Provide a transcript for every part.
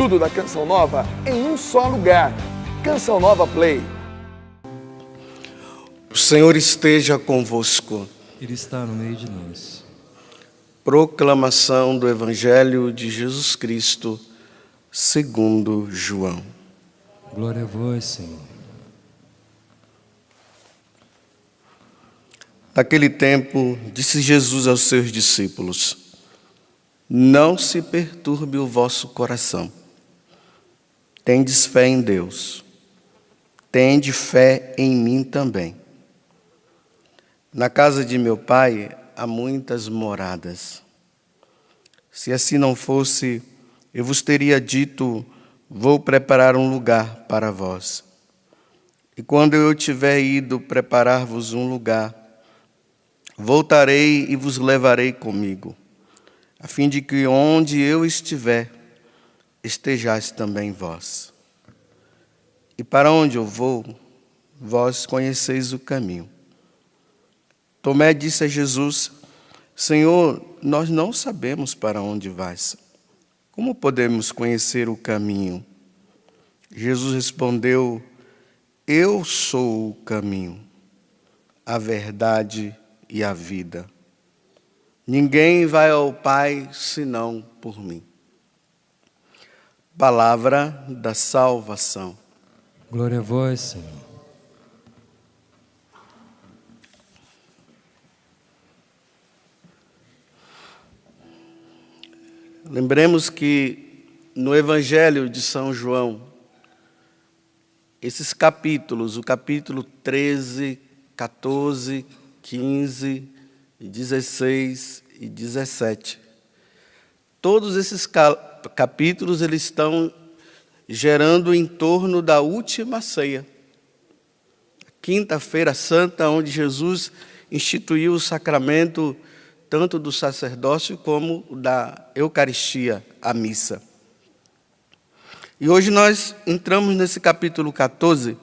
Tudo da Canção Nova em um só lugar. Canção Nova Play. O Senhor esteja convosco. Ele está no meio de nós. Proclamação do Evangelho de Jesus Cristo, segundo João. Glória a vós, Senhor. Naquele tempo, disse Jesus aos seus discípulos: não se perturbe o vosso coração. Tendes fé em Deus. Tende fé em mim também. Na casa de meu Pai há muitas moradas. Se assim não fosse, eu vos teria dito: vou preparar um lugar para vós. E quando eu tiver ido preparar-vos um lugar, voltarei e vos levarei comigo, a fim de que onde eu estiver, estejais também vós. E para onde eu vou, vós conheceis o caminho. Tomé disse a Jesus: Senhor, nós não sabemos para onde vais. Como podemos conhecer o caminho? Jesus respondeu: eu sou o caminho, a verdade e a vida. Ninguém vai ao Pai senão por mim. Palavra da salvação. Glória a vós, Senhor. Lembremos que no Evangelho de São João, esses capítulos, o capítulo 13, 14, 15, 16 e 17, todos esses capítulos eles estão gerando em torno da última ceia, Quinta-feira Santa, onde Jesus instituiu o sacramento tanto do sacerdócio como da Eucaristia, a missa. E hoje nós entramos nesse capítulo 14,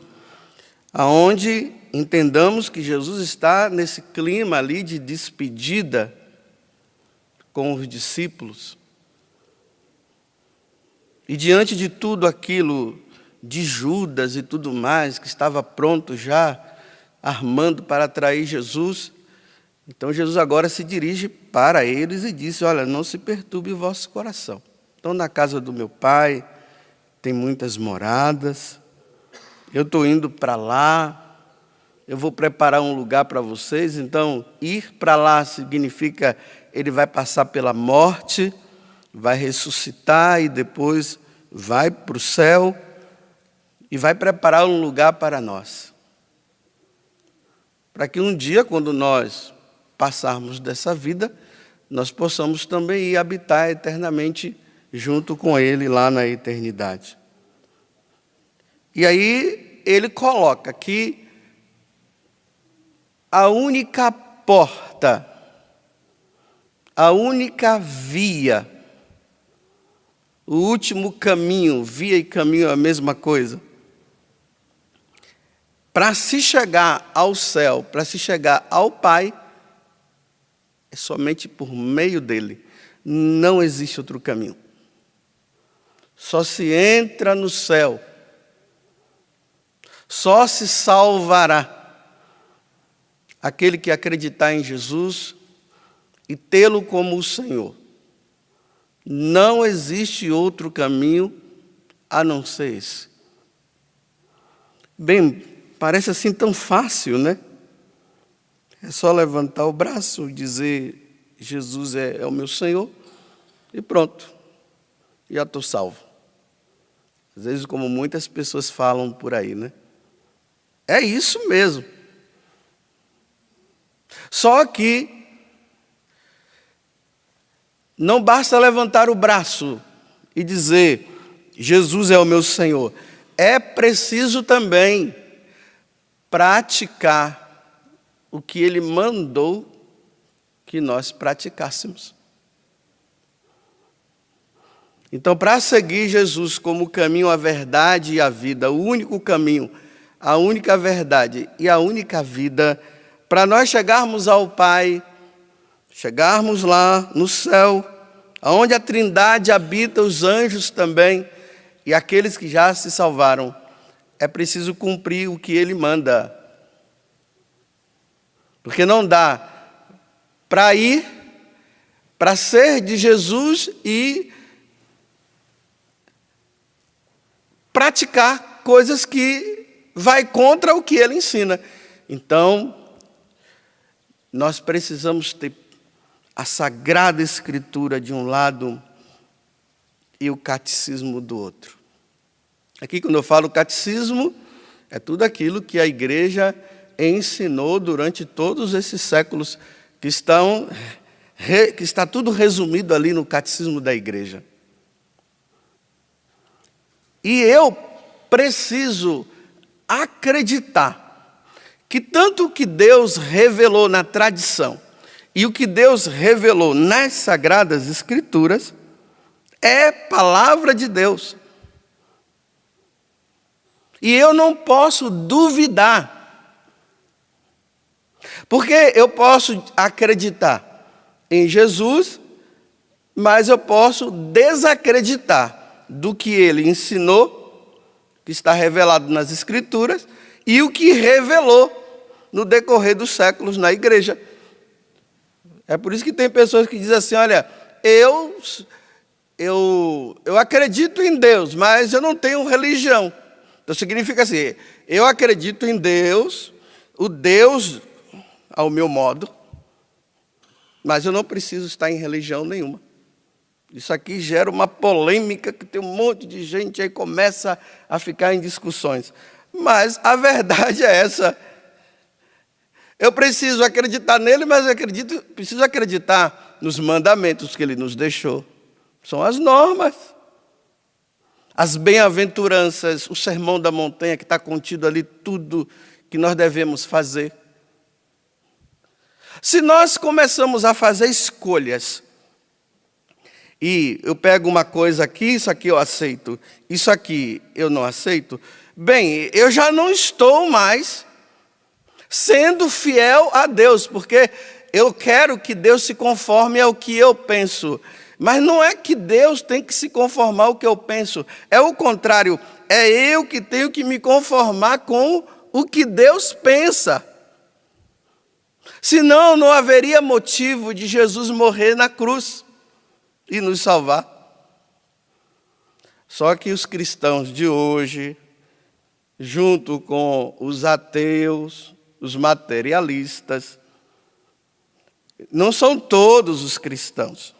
aonde entendamos que Jesus está nesse clima ali de despedida com os discípulos. E diante de tudo aquilo de Judas e tudo mais, que estava pronto já, armando para trair Jesus, então Jesus agora se dirige para eles e disse: olha, não se perturbe o vosso coração. Então, na casa do meu Pai tem muitas moradas, eu estou indo para lá, eu vou preparar um lugar para vocês. Então, ir para lá significa ele vai passar pela morte, vai ressuscitar e depois vai para o céu e vai preparar um lugar para nós. Para que um dia, quando nós passarmos dessa vida, nós possamos também ir habitar eternamente junto com Ele lá na eternidade. E aí ele coloca que a única porta, a única via, o último caminho, via e caminho é a mesma coisa, para se chegar ao céu, para se chegar ao Pai, é somente por meio dele. Não existe outro caminho. Só se entra no céu, só se salvará aquele que acreditar em Jesus e tê-lo como o Senhor. Não existe outro caminho a não ser esse. Bem, parece assim tão fácil, né? É só levantar o braço e dizer: Jesus é o meu Senhor, e pronto, já estou salvo. Às vezes, como muitas pessoas falam por aí, né? É isso mesmo. Só que não basta levantar o braço e dizer: Jesus é o meu Senhor. É preciso também praticar o que Ele mandou que nós praticássemos. Então, para seguir Jesus como o caminho, a verdade e a vida, o único caminho, a única verdade e a única vida, para nós chegarmos ao Pai, chegarmos lá no céu, onde a Trindade habita, os anjos também, e aqueles que já se salvaram, é preciso cumprir o que ele manda. Porque não dá para ir, para ser de Jesus e praticar coisas que vai contra o que ele ensina. Então, nós precisamos ter a Sagrada Escritura de um lado e o catecismo do outro. Aqui, quando eu falo catecismo, é tudo aquilo que a igreja ensinou durante todos esses séculos, que está tudo resumido ali no catecismo da igreja. E eu preciso acreditar que tanto o que Deus revelou na tradição e o que Deus revelou nas Sagradas Escrituras é palavra de Deus. E eu não posso duvidar. Porque eu posso acreditar em Jesus, mas eu posso desacreditar do que ele ensinou, que está revelado nas Escrituras, e o que revelou no decorrer dos séculos na igreja. É por isso que tem pessoas que dizem assim, olha, eu acredito em Deus, mas eu não tenho religião. Então significa assim, eu acredito em Deus, o Deus ao meu modo, mas eu não preciso estar em religião nenhuma. Isso aqui gera uma polêmica que tem um monte de gente aí começa a ficar em discussões. Mas a verdade é essa. Eu preciso acreditar nele, mas preciso acreditar nos mandamentos que ele nos deixou. São as normas. As bem-aventuranças, o sermão da montanha que está contido ali, tudo que nós devemos fazer. Se nós começamos a fazer escolhas, e eu pego uma coisa aqui, isso aqui eu aceito, isso aqui eu não aceito, bem, eu já não estou mais sendo fiel a Deus, porque eu quero que Deus se conforme ao que eu penso. Mas não é que Deus tem que se conformar ao que eu penso. É o contrário. É eu que tenho que me conformar com o que Deus pensa. Senão, não haveria motivo de Jesus morrer na cruz e nos salvar. Só que os cristãos de hoje, junto com os ateus, os materialistas, não são todos os cristãos.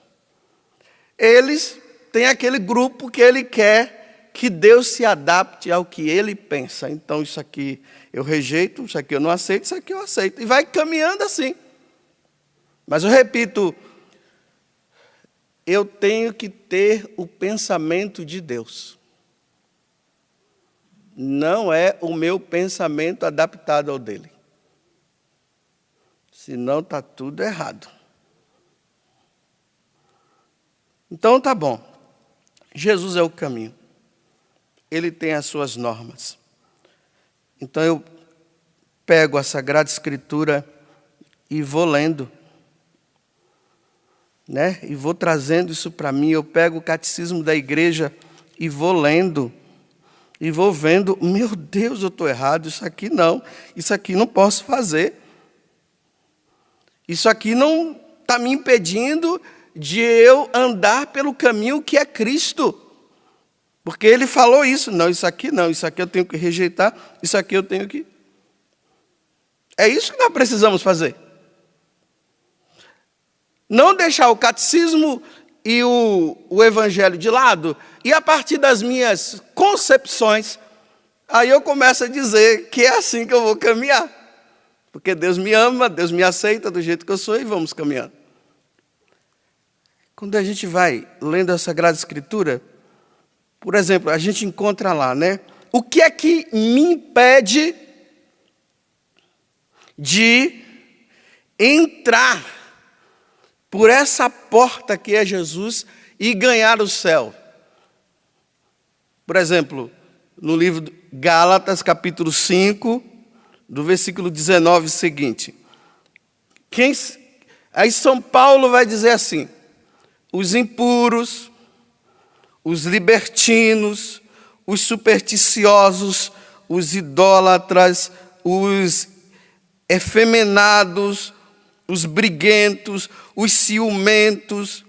Eles têm aquele grupo que ele quer que Deus se adapte ao que ele pensa. Então, isso aqui eu rejeito, isso aqui eu não aceito, isso aqui eu aceito. E vai caminhando assim. Mas eu repito, eu tenho que ter o pensamento de Deus. Não é o meu pensamento adaptado ao dele. Senão está tudo errado. Então tá bom, Jesus é o caminho, ele tem as suas normas. Então eu pego a Sagrada Escritura e vou lendo, né? E vou trazendo isso para mim, eu pego o catecismo da igreja e vou lendo, e vou vendo, meu Deus, eu estou errado, isso aqui não posso fazer. Isso aqui não está me impedindo de eu andar pelo caminho que é Cristo. Porque ele falou isso. Não, isso aqui eu tenho que rejeitar, isso aqui eu tenho que... É isso que nós precisamos fazer. Não deixar o catecismo e o evangelho de lado, e a partir das minhas concepções, aí eu começo a dizer que é assim que eu vou caminhar. Porque Deus me ama, Deus me aceita do jeito que eu sou e vamos caminhando. Quando a gente vai lendo a Sagrada Escritura, por exemplo, a gente encontra lá, né? O que é que me impede de entrar por essa porta que é Jesus e ganhar o céu? Por exemplo, no livro de Gálatas, capítulo 5, do versículo 19 seguinte. Aí São Paulo vai dizer assim: os impuros, os libertinos, os supersticiosos, os idólatras, os efeminados, os briguentos, os ciumentos,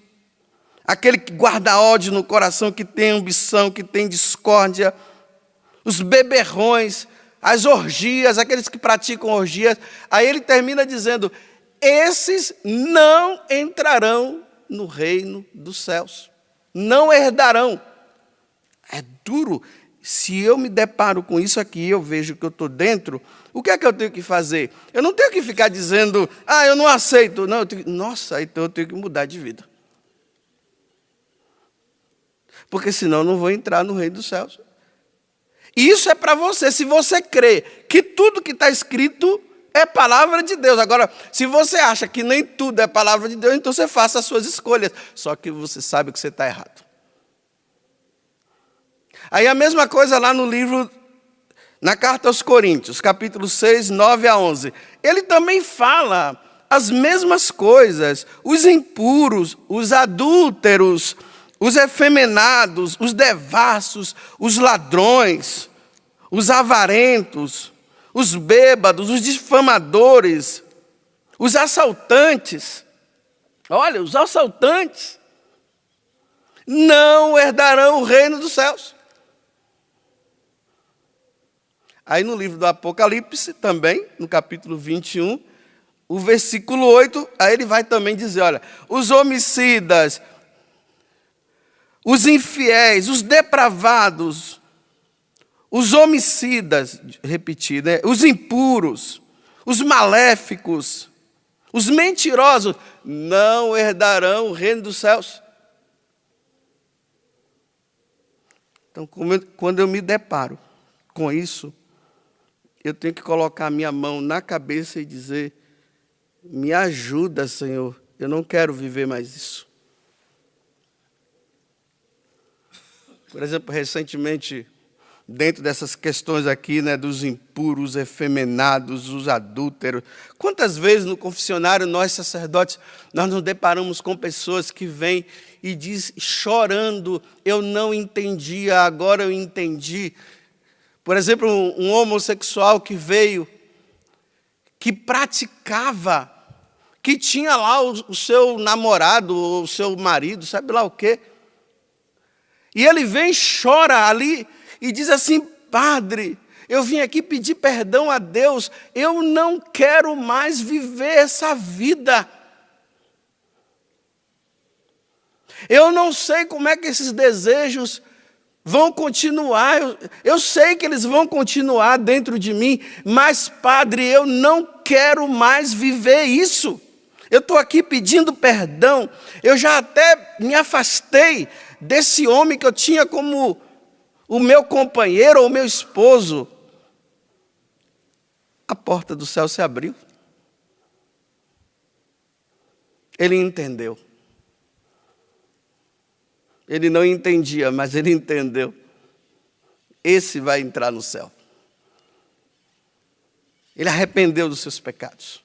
aquele que guarda ódio no coração, que tem ambição, que tem discórdia, os beberrões, as orgias, aqueles que praticam orgias. Aí ele termina dizendo: esses não entrarão no reino dos céus, não herdarão. É duro. Se eu me deparo com isso aqui, eu vejo que eu estou dentro, o que é que eu tenho que fazer? Eu não tenho que ficar dizendo: eu não aceito. Não, nossa, então eu tenho que mudar de vida. Porque senão eu não vou entrar no reino dos céus. Isso é para você, se você crê que tudo que está escrito é palavra de Deus. Agora, se você acha que nem tudo é palavra de Deus, então você faça as suas escolhas. Só que você sabe que você está errado. Aí a mesma coisa lá no livro, na carta aos Coríntios, capítulo 6, 9 a 11. Ele também fala as mesmas coisas. Os impuros, os adúlteros, os efeminados, os devassos, os ladrões, os avarentos, os bêbados, os difamadores, os assaltantes. Olha, os assaltantes não herdarão o reino dos céus. Aí no livro do Apocalipse, também, no capítulo 21, o versículo 8, aí ele vai também dizer, olha, os homicidas, os infiéis, os depravados, os homicidas, repetir, né? Os impuros, os maléficos, os mentirosos, não herdarão o reino dos céus. Então, quando eu me deparo com isso, eu tenho que colocar a minha mão na cabeça e dizer: me ajuda, Senhor, eu não quero viver mais isso. Por exemplo, recentemente, dentro dessas questões aqui, né, dos impuros, efeminados, os adúlteros, quantas vezes no confessionário, nós sacerdotes, nós nos deparamos com pessoas que vêm e dizem, chorando: eu não entendia, agora eu entendi. Por exemplo, um homossexual que veio, que praticava, que tinha lá o seu namorado, o seu marido, sabe lá o quê? E ele vem, chora ali e diz assim: padre, eu vim aqui pedir perdão a Deus, eu não quero mais viver essa vida. Eu não sei como é que esses desejos vão continuar, eu sei que eles vão continuar dentro de mim, mas, padre, eu não quero mais viver isso. Eu estou aqui pedindo perdão, eu já até me afastei desse homem que eu tinha como o meu companheiro ou o meu esposo. A porta do céu se abriu. Ele entendeu. Ele não entendia, mas ele entendeu. Esse vai entrar no céu. Ele arrependeu dos seus pecados.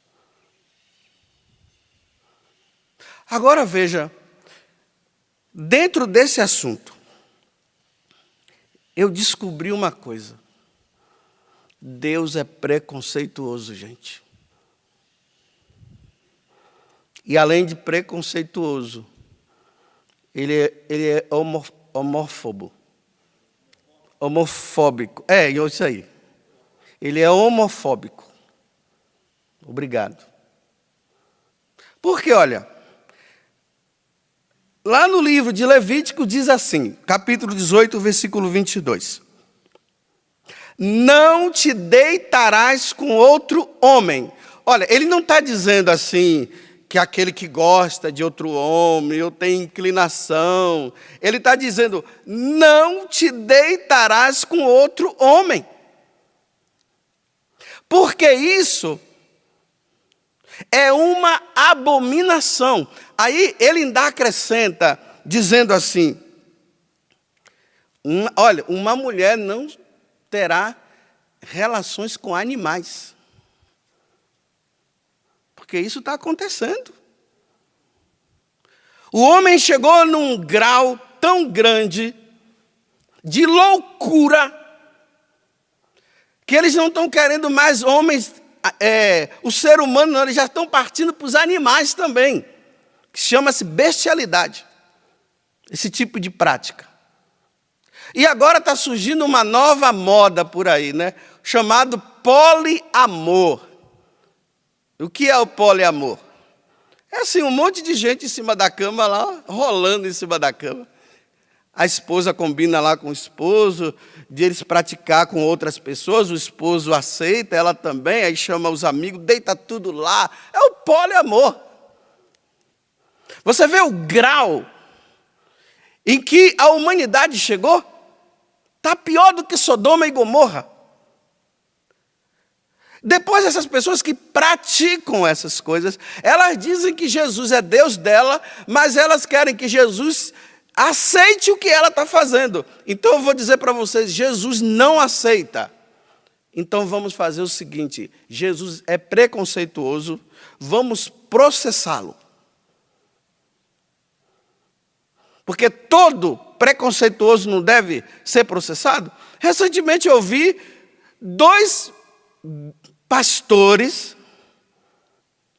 Agora veja, dentro desse assunto, eu descobri uma coisa. Deus é preconceituoso, gente. E além de preconceituoso, ele é homofóbico. Homofóbico. É isso aí. Ele é homofóbico. Obrigado. Porque, olha, lá no livro de Levítico diz assim, capítulo 18, versículo 22. Não te deitarás com outro homem. Olha, ele não está dizendo assim que aquele que gosta de outro homem, ou tem inclinação. Ele está dizendo: não te deitarás com outro homem. Porque isso é uma abominação. Aí ele ainda acrescenta, dizendo assim: olha, uma mulher não terá relações com animais. Porque isso está acontecendo. O homem chegou num grau tão grande de loucura, que eles não estão querendo mais homens, o ser humano, não, eles já estão partindo para os animais também, que chama-se bestialidade, esse tipo de prática. E agora está surgindo uma nova moda por aí, né? Chamado poliamor. O que é o poliamor? É assim, um monte de gente em cima da cama lá, rolando em cima da cama. A esposa combina lá com o esposo, de eles praticar com outras pessoas, o esposo aceita, ela também, aí chama os amigos, deita tudo lá. É o poliamor. Você vê o grau em que a humanidade chegou? Está pior do que Sodoma e Gomorra. Depois, essas pessoas que praticam essas coisas, elas dizem que Jesus é Deus dela, mas elas querem que Jesus aceite o que ela está fazendo. Então eu vou dizer para vocês, Jesus não aceita. Então vamos fazer o seguinte, Jesus é preconceituoso, vamos processá-lo. Porque todo preconceituoso não deve ser processado. Recentemente eu vi 2 pastores,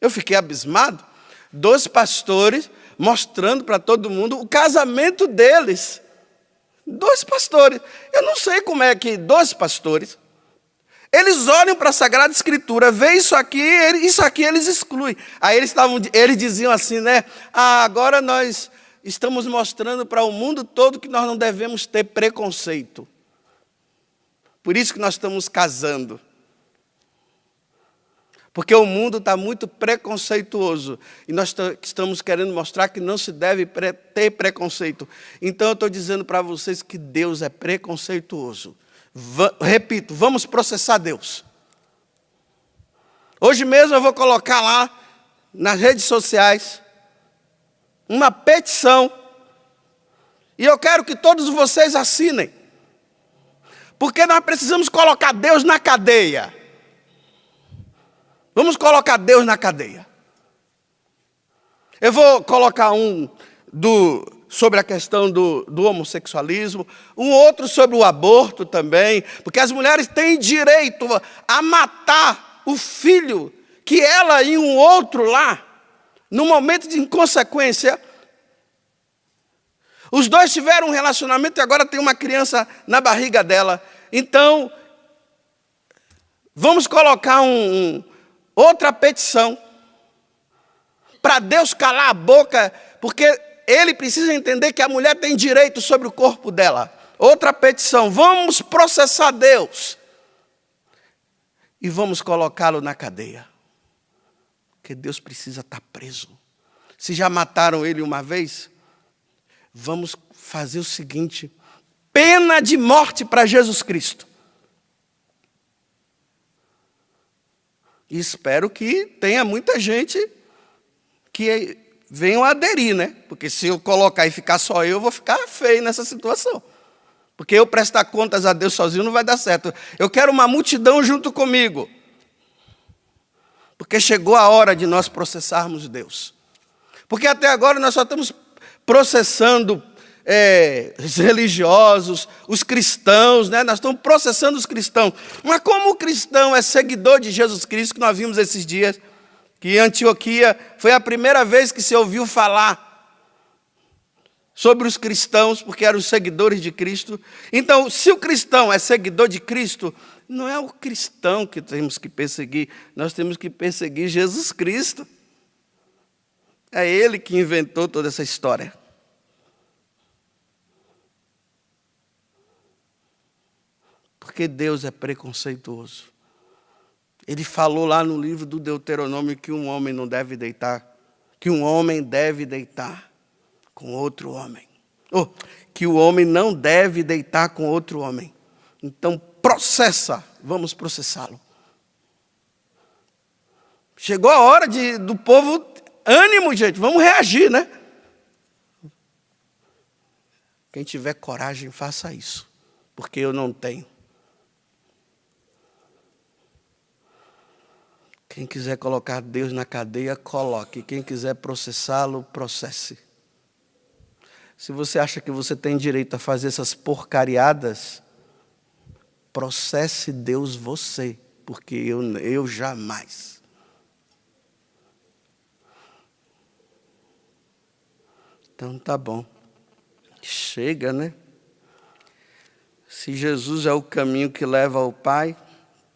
eu fiquei abismado, 2 pastores mostrando para todo mundo o casamento deles. 2 pastores. Eu não sei como é que 2 pastores, eles olham para a Sagrada Escritura, veem isso aqui eles excluem. Aí eles diziam assim, né? Agora nós estamos mostrando para o mundo todo que nós não devemos ter preconceito. Por isso que nós estamos casando. Porque o mundo está muito preconceituoso. E nós estamos querendo mostrar que não se deve ter preconceito. Então eu estou dizendo para vocês que Deus é preconceituoso. Repito, vamos processar Deus. Hoje mesmo eu vou colocar lá, nas redes sociais, uma petição. E eu quero que todos vocês assinem. Porque nós precisamos colocar Deus na cadeia. Vamos colocar Deus na cadeia. Eu vou colocar sobre a questão do homossexualismo, um outro sobre o aborto também, porque as mulheres têm direito a matar o filho que ela e um outro lá, no momento de inconsequência, os 2 tiveram um relacionamento e agora tem uma criança na barriga dela. Então, vamos colocar outra petição para Deus calar a boca, porque Ele precisa entender que a mulher tem direito sobre o corpo dela. Outra petição, vamos processar Deus e vamos colocá-lo na cadeia, porque Deus precisa estar preso. Se já mataram ele uma vez, vamos fazer o seguinte, pena de morte para Jesus Cristo. E espero que tenha muita gente que venham a aderir, né? Porque se eu colocar e ficar só eu vou ficar feio nessa situação. Porque eu prestar contas a Deus sozinho não vai dar certo. Eu quero uma multidão junto comigo. Porque chegou a hora de nós processarmos Deus. Porque até agora nós só estamos processando os religiosos, os cristãos, né? Nós estamos processando os cristãos. Mas como o cristão é seguidor de Jesus Cristo, que nós vimos esses dias, que em Antioquia foi a primeira vez que se ouviu falar sobre os cristãos, porque eram os seguidores de Cristo. Então, se o cristão é seguidor de Cristo, não é o cristão que temos que perseguir, nós temos que perseguir Jesus Cristo. É Ele que inventou toda essa história. Porque Deus é preconceituoso. Ele falou lá no livro do Deuteronômio que um homem não deve deitar, que um homem deve deitar com outro homem. Que o homem não deve deitar com outro homem. Então processa, vamos processá-lo. Chegou a hora do povo, ânimo, gente, vamos reagir, né? Quem tiver coragem, faça isso, porque eu não tenho. Quem quiser colocar Deus na cadeia, coloque. Quem quiser processá-lo, processe. Se você acha que você tem direito a fazer essas porcariadas, processe Deus você, porque eu jamais. Então tá bom. Chega, né? Se Jesus é o caminho que leva ao Pai,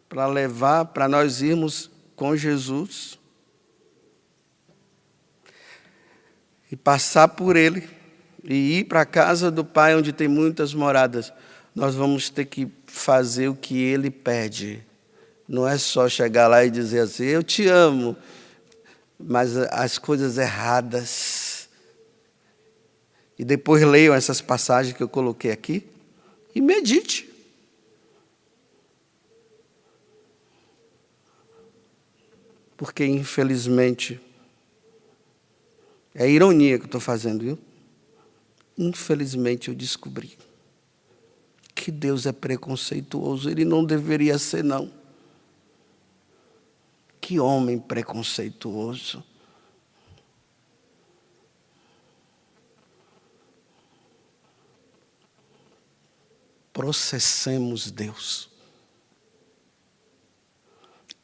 para nós irmos com Jesus e passar por Ele e ir para a casa do Pai onde tem muitas moradas, nós vamos ter que fazer o que Ele pede. Não é só chegar lá e dizer assim, eu te amo, mas as coisas erradas. E depois leiam essas passagens que eu coloquei aqui e medite. Porque, infelizmente, é ironia que eu estou fazendo, viu? Infelizmente, eu descobri que Deus é preconceituoso. Ele não deveria ser, não. Que homem preconceituoso. Processemos Deus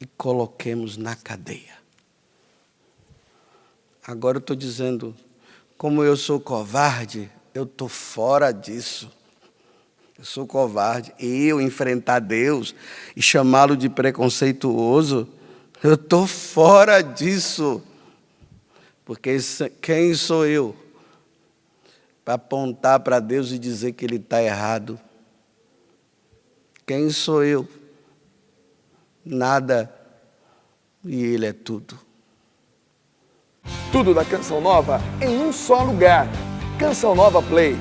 e coloquemos na cadeia. Agora eu estou dizendo, como eu sou covarde, eu estou fora disso. Eu sou covarde. Eu enfrentar Deus e chamá-lo de preconceituoso, eu estou fora disso. Porque quem sou eu para apontar para Deus e dizer que Ele está errado? Quem sou eu? Nada. E Ele é tudo. Tudo da Canção Nova em um só lugar. Canção Nova Play.